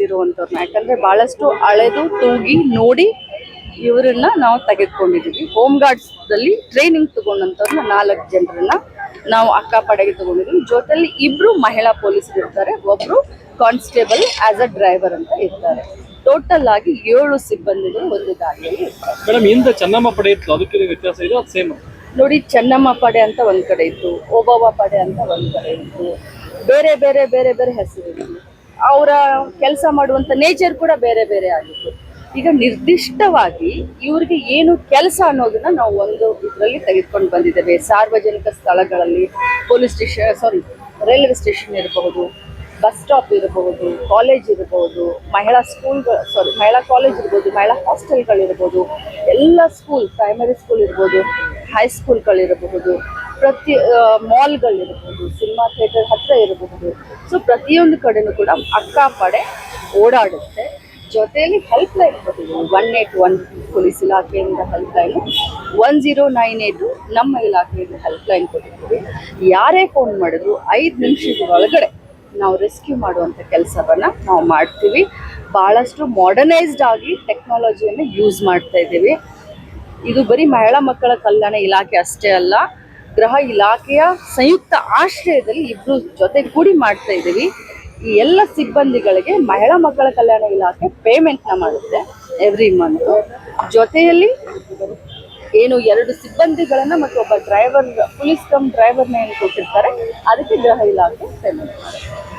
ಇರುವಂತವ್ರನ್ನ, ಯಾಕಂದ್ರೆ ಬಹಳಷ್ಟು ಅಳೆದು ತೂಗಿ ನೋಡಿ ಇವರನ್ನ ನಾವು ತೆಗೆದುಕೊಂಡಿದ್ದೀವಿ. ಹೋಮ್ ಗಾರ್ಡ್ಸ್ ದಲ್ಲಿ ಟ್ರೈನಿಂಗ್ ತಗೊಂಡಂತವ್ರನ್ನ 4 ಜನರನ್ನ ನಾವು ಅಕ್ಕಪಡೆಗೆ ತಗೊಂಡಿದ್ದೀವಿ. ಜೊತೆಲಿ 2 ಮಹಿಳಾ ಪೊಲೀಸರು ಇರ್ತಾರೆ, ಒಬ್ರು ಕಾನ್ಸ್ಟೇಬಲ್ ಆಸ್ ಅ ಡ್ರೈವರ್ ಅಂತ ಇರ್ತಾರೆ. ಟೋಟಲ್ ಆಗಿ 7 ಸಿಬ್ಬಂದಿಗಳು ಒಂದು ಗಾಡಿಯಲ್ಲಿ ಇರ್ತಾರೆ. ಮೇಡಮ್, ಹಿಂದೆ ಚೆನ್ನಮ್ಮ ಪಡೆ ಇತ್ತು, ಅದಕ್ಕೆ ವ್ಯತ್ಯಾಸ ಇದೆ, ಅದು ಸೇಮ್? ನೋಡಿ, ಚೆನ್ನಮ್ಮ ಪಡೆ ಅಂತ ಒಂದ್ ಕಡೆ ಇತ್ತು, ಓಬವ್ವ ಪಡೆ ಅಂತ ಒಂದ್ ಕಡೆ ಇತ್ತು, ಬೇರೆ ಬೇರೆ ಬೇರೆ ಬೇರೆ ಹೆಸರಿತ್ತು. ಅವರ ಕೆಲಸ ಮಾಡುವಂತ ನೇಚರ್ ಕೂಡ ಬೇರೆ ಬೇರೆ ಆಗಿತ್ತು. ಈಗ ನಿರ್ದಿಷ್ಟವಾಗಿ ಇವ್ರಿಗೆ ಏನು ಕೆಲಸ ಅನ್ನೋದನ್ನ ನಾವು ಒಂದು ಇದರಲ್ಲಿ ತೆಗೆದುಕೊಂಡು ಬಂದಿದ್ದೇವೆ. ಸಾರ್ವಜನಿಕ ಸ್ಥಳಗಳಲ್ಲಿ ಪೊಲೀಸ್ ಸ್ಟೇಷನ್, ರೈಲ್ವೆ ಸ್ಟೇಷನ್ ಇರಬಹುದು, ಬಸ್ ಸ್ಟಾಪ್ ಇರಬಹುದು, ಕಾಲೇಜ್ ಇರಬಹುದು, ಮಹಿಳಾ ಕಾಲೇಜ್ ಇರ್ಬೋದು, ಮಹಿಳಾ ಹಾಸ್ಟೆಲ್ಗಳಿರ್ಬೋದು, ಎಲ್ಲ ಸ್ಕೂಲ್, ಪ್ರೈಮರಿ ಸ್ಕೂಲ್ ಇರ್ಬೋದು, ಹೈಸ್ಕೂಲ್ಗಳಿರಬಹುದು, ಪ್ರತಿ ಮಾಲ್ಗಳಿರಬಹುದು, ಸಿನಿಮಾ ಥಿಯೇಟರ್ ಹತ್ರ ಇರಬಹುದು. ಸೊ ಪ್ರತಿಯೊಂದು ಕಡೆನೂ ಕೂಡ ಅಕ್ಕಪಡೆ ಓಡಾಡುತ್ತೆ. ಜೊತೆಯಲ್ಲಿ ಹೆಲ್ಪ್ ಲೈನ್ ಕೊಟ್ಟಿದ್ದೀವಿ. 181 ಪೊಲೀಸ್ ಇಲಾಖೆಯಿಂದ ಹೆಲ್ಪ್ ಲೈನು, 1098 ನಮ್ಮ ಇಲಾಖೆಯಿಂದ ಹೆಲ್ಪ್ ಲೈನ್ ಕೊಟ್ಟಿದ್ದೀವಿ. ಯಾರೇ ಫೋನ್ ಮಾಡಿದ್ರು 5 ನಿಮಿಷದ ಒಳಗಡೆ ನಾವು ರೆಸ್ಕ್ಯೂ ಮಾಡುವಂಥ ಕೆಲಸವನ್ನ ನಾವು ಮಾಡ್ತೀವಿ. ಭಾಳಷ್ಟು ಮಾಡರ್ನೈಸ್ಡ್ ಆಗಿ ಟೆಕ್ನಾಲಜಿಯನ್ನು ಯೂಸ್ ಮಾಡ್ತಾ ಇದ್ದೀವಿ. ಇದು ಬರೀ ಮಹಿಳಾ ಮಕ್ಕಳ ಕಲ್ಯಾಣ ಇಲಾಖೆ ಅಷ್ಟೇ ಅಲ್ಲ, ಗೃಹ ಇಲಾಖೆಯ ಸಂಯುಕ್ತ ಆಶ್ರಯದಲ್ಲಿ 2 ಜೊತೆ ಕೂಡಿ ಮಾಡ್ತಾ ಇದ್ದೀವಿ. ಈ ಎಲ್ಲ ಸಿಬ್ಬಂದಿಗಳಿಗೆ ಮಹಿಳಾ ಮಕ್ಕಳ ಕಲ್ಯಾಣ ಇಲಾಖೆ ಪೇಮೆಂಟ್ನ ಮಾಡುತ್ತೆ ಎವ್ರಿ ಮಂತ್. ಜೊತೆಯಲ್ಲಿ ಏನು 2 ಸಿಬ್ಬಂದಿಗಳನ್ನ ಮತ್ತು ಒಬ್ಬ ಡ್ರೈವರ್, ಪೊಲೀಸ್ ಕಮ್ ಡ್ರೈವರ್ನ ಏನು ಕೊಟ್ಟಿರ್ತಾರೆ, ಅದಕ್ಕೆ ಗೃಹ ಇಲಾಖೆ ಪೇಮೆಂಟ್ ಮಾಡುತ್ತೆ.